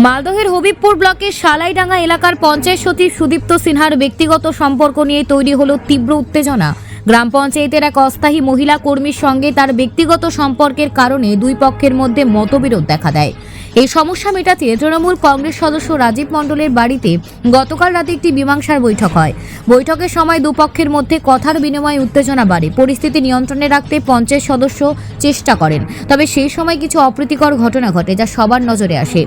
মালদহের হবিবপুর ব্লকের শালাইডাঙ্গা এলাকার পঞ্চায়েত সচিব সুদীপ্ত সিনহার ব্যক্তিগত সম্পর্ক নিয়ে তৈরি হলো তীব্র উত্তেজনা। গ্রাম পঞ্চায়েতের এক অস্থায়ী মহিলা কর্মীর সঙ্গে তার ব্যক্তিগত সম্পর্কের কারণে দুই পক্ষের মধ্যে মতবিরোধ দেখা দেয়। এই সমস্যা মেটাতে তৃণমূল কংগ্রেস সদস্য রাজীব মণ্ডলের বাড়িতে গতকাল রাতে একটি মীমাংসার বৈঠক হয়। বৈঠকের সময় দুপক্ষের মধ্যে কথার বিনিময়ে উত্তেজনা বাড়ে। পরিস্থিতি নিয়ন্ত্রণে রাখতে পঞ্চায়েত সদস্য চেষ্টা করেন, তবে সেই সময় কিছু অপ্রীতিকর ঘটনা ঘটে যা সবার নজরে আসে।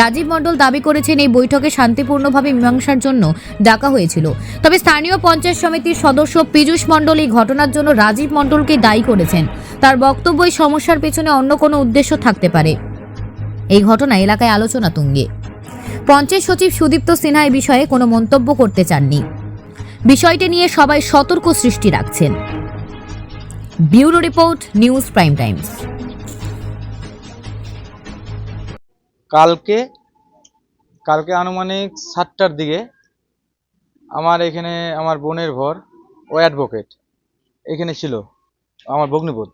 রাজীব মণ্ডল দাবি করেছেন এই বৈঠকে শান্তিপূর্ণভাবে মীমাংসার জন্য ডাকা হয়েছিল, তবে স্থানীয় পঞ্চায়েত সমিতির সদস্য পীযূষ মণ্ডল এই ঘটনার জন্য রাজীব মণ্ডলকে দায়ী করেছেন। তার বক্তব্য, এই সমস্যার পেছনে অন্য কোনো উদ্দেশ্য থাকতে পারে। এই ঘটনা এলাকায় আলোচনা তুঙ্গে। পঞ্চায়েত সচিব সুদীপ্ত সিনহা এই বিষয়ে কোনো মন্তব্য করতে চাননি। বিষয়টি নিয়ে সবাই সতর্ক সৃষ্টি রাখছেন। Bureau report, news prime Times. কালকে আনুমানিক 7টার দিকে আমার এখানে আমার বোনের ঘর, ও অ্যাডভোকেট এখানে ছিল, আমার ভগ্নিপত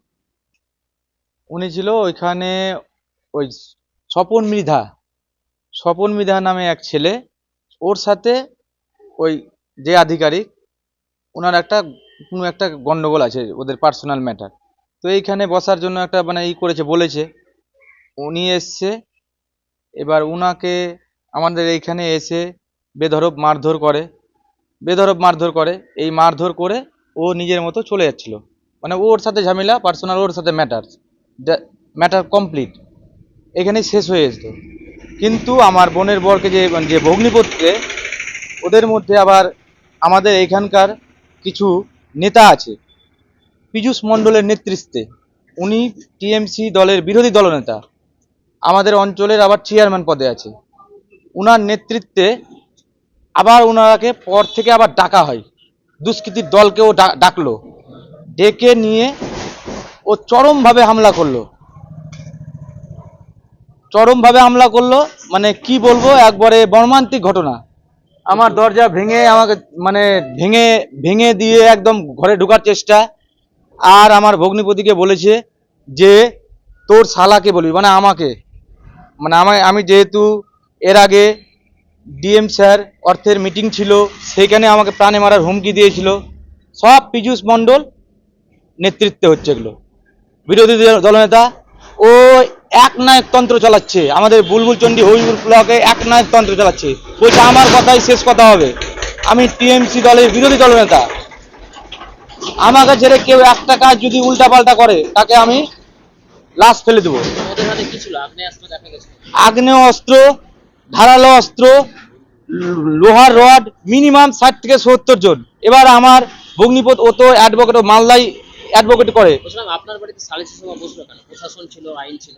উনি ছিল ওইখানে। ওই স্বপন মৃধা নামে এক ছেলে, ওর সাথে ওই যে আধিকারিক ওনার কোনো একটা গন্ডগোল আছে, ওদের পার্সোনাল ম্যাটার। তো এইখানে বসার জন্য একটা বলেছে, উনি এসছে। এবার উনাকে আমাদের এইখানে এসে বেধড়ক মারধর করে। এই মারধর করে ও নিজের মতো চলে যাচ্ছিল, ওর সাথে ঝামেলা পার্সোনাল, ওর সাথে ম্যাটার কমপ্লিট এখানেই শেষ হয়ে যেত। কিন্তু আমার বোনের বরকে যে ভগ্নিপতিকে, ওদের মধ্যে আবার আমাদের এখানকার কিছু নেতা আছে, পীযূষ মণ্ডলের নেতৃত্বে। উনি টিএমসি দলের বিরোধী দলনেতা, আমাদের অঞ্চলের আবার চেয়ারম্যান পদে আছে। উনার নেতৃত্বে আবার ওনাকে পর থেকে আবার ডাকা হয়, দুষ্কৃতীর দলকেও ডাকলো, ডেকে নিয়ে ও চরমভাবে হামলা করলো। কি বলবো, একবারে মর্মান্তিক ঘটনা। আমার দরজা আমাকে ভেঙে দিয়ে একদম ঘরে ঢোকার চেষ্টা। আর আমার ভগ্নিপতিকে বলেছে যে তোর শালাকে বলবি, আমাকে, আমি যেহেতু এর আগে ডিএম স্যার অর্থের মিটিং ছিল, সেইখানে আমাকে প্রাণে মারার হুমকি দিয়েছিল। সব পীযূষ মণ্ডল নেতৃত্বে হচ্ছে এগুলো, বিরোধী দলনেতা। ও একনায়কতন্ত্র চালাচ্ছে, আমাদের বুলবুলচন্ডী হবিবপুর ব্লকে একনায়কতন্ত্র চালাচ্ছে। বলছে আমার কথাই শেষ কথা হবে, আমি টিএমসি দলের বিরোধী দলনেতা। আমাকে ছেড়ে কেউ একটা কাজ যদি উল্টাপাল্টা করে, তাকে আমি লাশ ফেলে দেবো। আগ্নেয় অস্ত্র, ধারালো অস্ত্র, লোহার রড, মিনিমাম 60 থেকে 70 জন। এবার আমার ভগ্নিপত, ও তো অ্যাডভোকেট, মালদায় অ্যাডভোকেট করে। আপনার বাড়িতে সালিসি সভা বসলো কেন? প্রশাসন ছিল, আইন ছিল।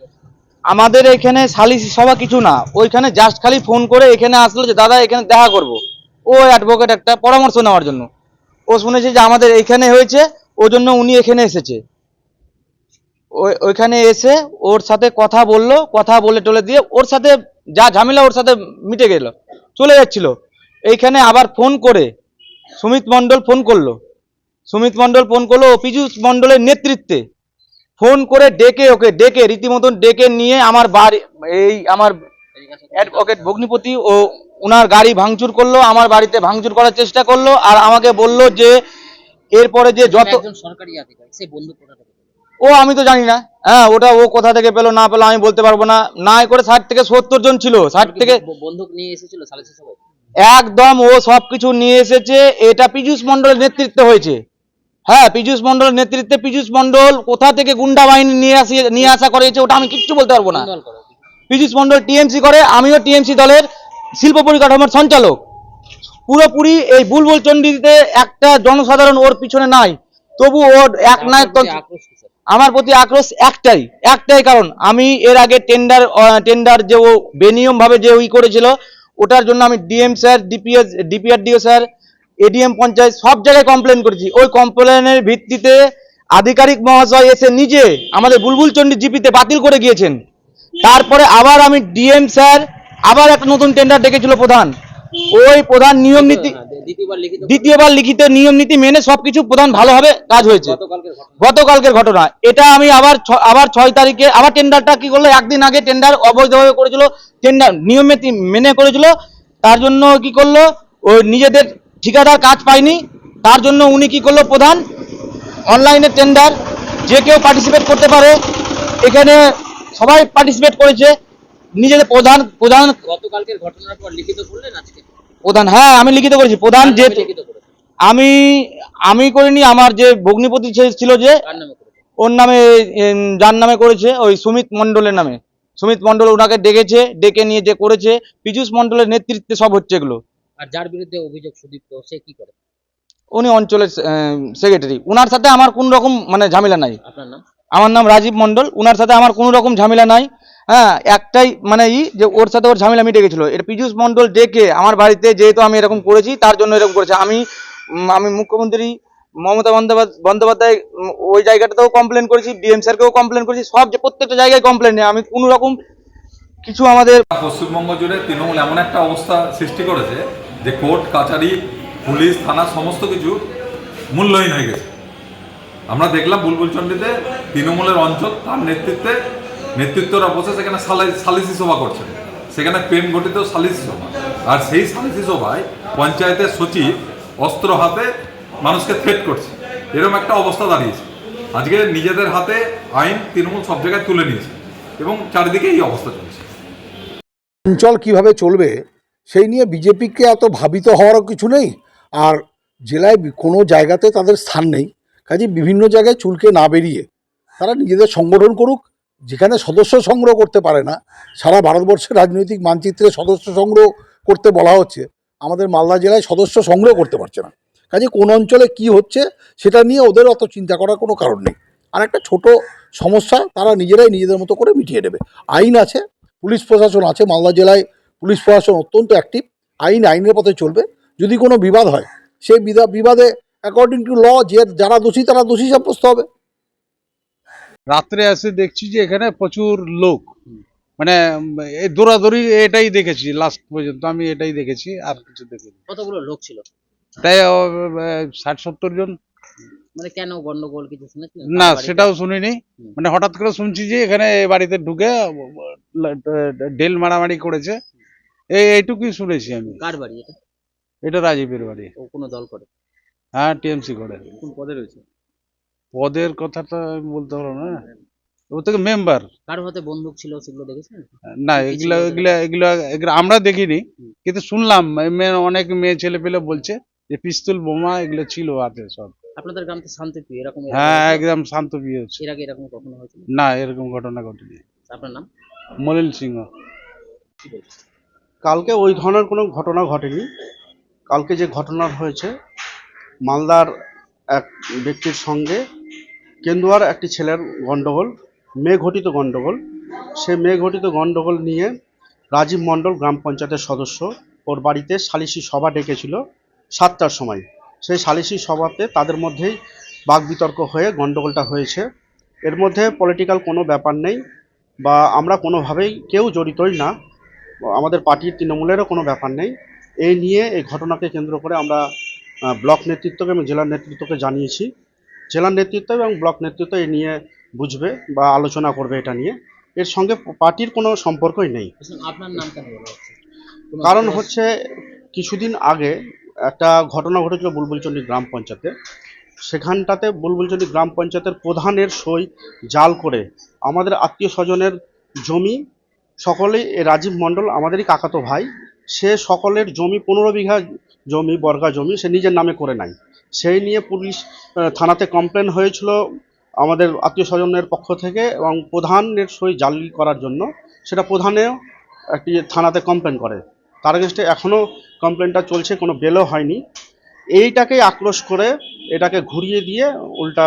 আমাদের এখানে সালিসি সভা কিছু না, ওইখানে জাস্ট খালি ফোন করে এখানে আসলো যে দাদা এখানে দেখা করব। ও অ্যাডভোকেট একটা পরামর্শ নেওয়ার জন্য, ও শুনেছে যে আমাদের এখানে হয়েছে, ওই জন্য উনি এখানে এসেছে। ওইখানে এসে ওর সাথে কথা বলে টলে দিয়ে ওর সাথে যা ঝামেলা ওর সাথে মিটে গেল, চলে যাচ্ছিল। এইখানে আবার ফোন করে সুমিত মণ্ডল ফোন করলো, ও পীযূষ মণ্ডলের নেতৃত্বে ফোন করে ডেকে রীতিমতন ডেকে নিয়ে আমার বাড়ি, আমার অ্যাডভোকেট ভগ্নিপতি ও ওনার গাড়ি ভাঙচুর করলো, আমার বাড়িতে ভাঙচুর করার চেষ্টা করলো। আর আমাকে বললো যে এরপরে যে যত সরকারি আধিকারিক, সেই বন্ধু কোথা থেকে? ও আমি তো জানি না, ওটা ও কোথা থেকে পেলো না পেলো আমি বলতে পারবো না। না করে 60 থেকে 70 জন ছিল, 60 থেকে বন্দুক নিয়ে এসেছিল সালিসি সভায়। একদম ও সবকিছু নিয়ে এসেছে। এটা পীযূষ মণ্ডলের নেতৃত্বে হয়েছে। হ্যাঁ, পীযূষ মণ্ডলের নেতৃত্বে। পীযূষ মণ্ডল কোথা থেকে গুন্ডা বাহিনী নিয়ে আসা করেছে ওটা আমি কিচ্ছু বলতে পারবো না। পীযূষ মণ্ডল টিএমসি করে, আমিও টিএমসি দলের শিল্প পরিকাঠামোর সঞ্চালক। পুরোপুরি এই বুলবুলচন্ডীতে একটা জনসাধারণ ওর পিছনে নাই, তবু ওর আমার প্রতি আক্রোশ একটাই কারণ, আমি এর আগে টেন্ডার যে ও বেনিয়ম ভাবে যে করেছিল, ওটার জন্য আমি DM sir, DPRDO sir, ADM panchayat সব জায়গায় কমপ্লেন করেছি। ওই কমপ্লেনের ভিত্তিতে আধিকারিক মহাশয় এসে নিজে আমাদের বুলবুলচন্ডী জিপিতে বাতিল করে গিয়েছেন। তারপরে আবার আমি ডিএম স্যার আবার একটা নতুন টেন্ডার ডেকেছিল প্রধান, ওই প্রধান নিয়ম নীতি দ্বিতীয়বার লিখিত দ্বিতীয়বার লিখিত নিয়ম নীতি মেনে সবকিছু প্রধান ভালোভাবে কাজ হয়েছে। গতকালকের ঘটনা। গতকালকের ঘটনা এটা আমি আবার 6 তারিখে আবার টেন্ডারটা কি করলো, একদিন আগে টেন্ডার অবৈধভাবে করেছিল, টেন্ডার নিয়ম নীতি মেনে করেছিল, তার জন্য কি করলো, ওই নিজেদের ঠিকাদার কাজ পায়নি, তার জন্য উনি কি করলো, প্রধান অনলাইনে টেন্ডার যে কেউ পার্টিসিপেট করতে পারে, এখানে সবাই পার্টিসিপেট করেছে, নিজেদের প্রধান প্রধান গতকালকের ঘটনার পর লিখিত করলেন আজকে? প্রধান হ্যাঁ আমি লিখিত করেছি, প্রধান কার নামে যেহেতু লিখিত করেছেন? আমি আমি করিনি, আমার যে ভগ্নিপতি ছিল যে কার নামে করেছেন? ওর নামে, যার নামে করেছে ওই সুমিত মণ্ডলের নামে, সুমিত মণ্ডল ওনাকে ডেকে নিয়ে যে করেছে, পীযূষ মণ্ডলের নেতৃত্বে সব হচ্ছে এগুলো। আর যার বিরুদ্ধে অভিযোগ সুদীপ্ত, সে কি করে? উনি অঞ্চলের সেক্রেটারি, উনার সাথে আমার কোন রকম মানে ঝামেলা নাই। আপনার নাম? আমার নাম রাজীব মণ্ডল, উনার সাথে আমার কোনো রকম ঝামেলা নাই। হ্যাঁ, একটাই মানে যে ওর সাথে ওর ঝামেলা মিটে গেছিলো, এটা পীযূষ মণ্ডল ডেকে আমার বাড়িতে, যেহেতু আমি এরকম করেছি তার জন্য এরকম করেছে। আমি মুখ্যমন্ত্রী মমতা বন্দ্যোপাধ্যায় ওই জায়গাটাতেও কমপ্লেন করেছি, ডিএম স্যারকেও কমপ্লেন করেছি, সব যে প্রত্যেকটা জায়গায় কমপ্লেন নেই, আমি কোনো রকম কিছু আমাদের পশ্চিমবঙ্গ জুড়ে তৃণমূল এমন একটা অবস্থা সৃষ্টি করেছে যে কোর্ট কাছারি পুলিশ থানা সমস্ত কিছু মূল্যহীন হয়ে গেছে। আমরা দেখলাম বুলবুলচন্ডীতে তৃণমূলের অঞ্চল তার নেতৃত্বরা বসে সেখানে সালিসি সভা করছেন, সেখানে পেন গঠিত সালিসি সভা, আর সেই সালিসি সভায় পঞ্চায়েতের সচিব অস্ত্র হাতে মানুষকে থ্রেট করছে। এরকম একটা অবস্থা দাঁড়িয়েছে। আজকে নিজেদের হাতে আইন তৃণমূল সব জায়গায় তুলে নিয়েছে এবং চারিদিকে এই অবস্থা চলছে। অঞ্চল কিভাবে চলবে সেই নিয়ে বিজেপিকে এত ভাবিত হওয়ারও কিছু নেই, আর জেলায় কোনো জায়গাতে তাদের স্থান নেই, কাজে বিভিন্ন জায়গায় চুলকে না বেরিয়ে তারা নিজেদের সংগঠন করুক। যেখানে সদস্য সংগ্রহ করতে পারে না, সারা ভারতবর্ষের রাজনৈতিক মানচিত্রে সদস্য সংগ্রহ করতে বলা হচ্ছে, আমাদের মালদা জেলায় সদস্য সংগ্রহ করতে পারছে না। কাজে কোন অঞ্চলে কি হচ্ছে সেটা নিয়ে ওদের অত চিন্তা করার কোনো কারণ নেই। আর একটা ছোট সমস্যা তারা নিজেরাই নিজেদের মতো করে মিটিয়ে নেবে। আইন আছে, পুলিশ প্রশাসন আছে, মালদা জেলায় পুলিশ প্রশাসন অত্যন্ত অ্যাক্টিভ, আইনের পথে চলবে। যদি কোনো বিবাদ হয় সেই বিবাদে অ্যাকর্ডিং টু ল যারা দোষী তারা দোষী সাব্যস্ত হবে। রাত্রে এসে দেখছি যে এখানে প্রচুর লোক, মানে এই দৌড়াদৌড়ি, এটাই দেখেছি লাস্ট পর্যন্ত, আমি এটাই দেখেছি, আর কিছু দেখিনি। কতগুলো লোক ছিল? তাই 60-70 জন। মানে কেন গন্ডগোল কিছু শুনেছেন? না সেটাও শুনিনি, মানে হঠাৎ করে শুনছি যে এখানে এই বাড়িতে ঢুকে ডেল মারামারি করেছে, এইটুকুই শুনেছি আমি। কার বাড়ি এটা? এটা রাজীবের বাড়ি। ও কোনো দল করে? হ্যাঁ, টিএমসি করে। কোন পদে রয়েছে? পদের কথাটা আমি বলতে পারবো না, ও থেকে মেম্বার। কার হাতে বন্দুক ছিল সেগুলো দেখেছেন? না এগুলো আমরা দেখিনি, কিন্তু শুনলাম অনেক মেয়ে ছেলে পেলে বলছে যে পিস্তল বোমা এগুলো ছিল হাতে সব। আপনাদের গ্রাম তো শান্তিপ্রিয়, এরকম হ্যাঁ, একদম শান্ত বিয়ে হচ্ছে। এর আগে এরকম কখনো হয়েছিল? না, এরকম ঘটনা ঘটেনি। আপনার নাম? মলিন সিংহ। কালকে ওই ধরনের কোনো ঘটনা ঘটেনি। কালকে যে ঘটনা হয়েছে, মালদার এক ব্যক্তির সঙ্গে কেন্দুয়ার একটি ছেলের গণ্ডগোল, মেয়ে ঘটিত গণ্ডগোল। সে মেয়ে ঘটিত গণ্ডগোল নিয়ে রাজীব মণ্ডল গ্রাম পঞ্চায়েতের সদস্য ওর বাড়িতে সালিসি সভা ডেকেছিল 7টার সময়। সেই সালিসি সভাতে তাদের মধ্যেই বাকবিতর্ক হয়ে গণ্ডগোলটা হয়েছে। এর মধ্যে পলিটিক্যাল কোনো ব্যাপার নেই, বা আমরা কোনোভাবেই কেউ জড়িতই না, আমাদের পার্টির তৃণমূলেরও কোনো ব্যাপার নেই। এই নিয়ে এই ঘটনাকে কেন্দ্র করে আমরা ব্লক নেতৃত্বকে এবং জেলার নেতৃত্বকে জানিয়েছি। জেলার নেতৃত্ব এবং ব্লক নেতৃত্ব এই নিয়ে বুঝবে বা আলোচনা করবে এটা নিয়ে। এর সঙ্গে পার্টির কোনো সম্পর্কই নেই। আপনার নাম কেন বলা হচ্ছে? কারণ হচ্ছে কিছুদিন আগে একটা ঘটনা ঘটেছিল বুলবুলচন্ডী গ্রাম পঞ্চায়েতে। সেখানটাতে বুলবুলচন্ডী গ্রাম পঞ্চায়েতের প্রধানের সই জাল করে আমাদের আত্মীয় স্বজনের জমি, সকলেই রাজীব মণ্ডল আমাদেরই কাকাতো ভাই, সে সকলের জমি 15 বিঘা জমি, বর্গা জমি সে নিজের নামে করে নেয়। সেই নিয়ে পুলিশ থানাতে কমপ্লেন হয়েছিল আমাদের আত্মীয় স্বজনের পক্ষ থেকে, এবং প্রধানের সই জালি করার জন্য সেটা প্রধানেও একটি থানাতে কমপ্লেন করে। তার এগেনস্টে এখনও কমপ্লেনটা চলছে, কোনো বেলও হয়নি। এইটাকেই আক্রোশ করে এটাকে ঘুরিয়ে দিয়ে উল্টা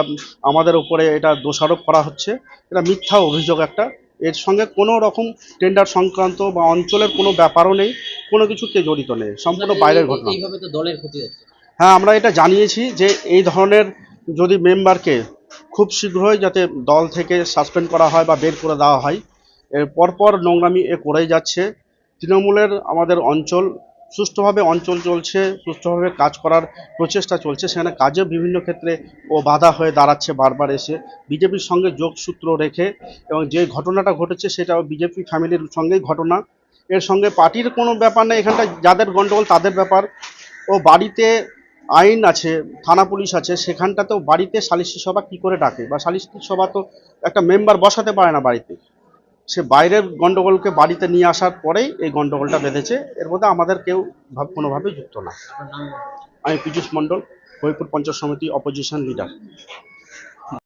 আমাদের উপরে এটা দোষারোপ করা হচ্ছে। এটা মিথ্যা অভিযোগ একটা। এর সঙ্গে কোনো রকম টেন্ডার সংক্রান্ত বা অঞ্চলের কোনো ব্যাপারও নেই, কোনো কিছুতে জড়িত নেই, সম্পূর্ণ বাইরের ঘটনা। এইভাবে তো দলের ক্ষতি হচ্ছে। হ্যাঁ, আমরা এটা জানিয়েছি যে এই ধরনের যদি মেম্বারকে খুব শীঘ্রই যাতে দল থেকে সাসপেন্ড করা হয় বা বের করে দেওয়া হয়। এর পরপর নোংরামি এ করেই যাচ্ছে। তৃণমূলের আমাদের অঞ্চল সুষ্ঠুভাবে অঞ্চল চলছে, সুষ্ঠুভাবে কাজ করার প্রচেষ্টা চলছে, সেখানে কাজে বিভিন্ন ক্ষেত্রে ও বাধা হয়ে দাঁড়াচ্ছে বারবার এসে বিজেপির সঙ্গে যোগসূত্র রেখে। এবং যে ঘটনাটা ঘটেছে সেটাও বিজেপি ফ্যামিলির সঙ্গেই ঘটনা, এর সঙ্গে পার্টির কোনো ব্যাপার নেই, এখানটা যাদের গণ্ডগোল তাদের ব্যাপার। ও বাড়িতে আইন আছে, থানা পুলিশ আছে, সেখানটাতেও বাড়িতে সালিসি সভা কী করে ডাকে, বা সালিসি সভা তো একটা মেম্বার বসাতে পারে না বাড়িতে, সে বাইরের গন্ডগোলকে বাড়িতে নিয়ে আসার পরেই এই গন্ডগোলটা বেঁধেছে। এর মধ্যে আমাদের কেউ কোনোভাবে যুক্ত না। আমি পীযূষ মণ্ডল, হরিপুর পঞ্চায়েত সমিতি অপোজিশন লিডার।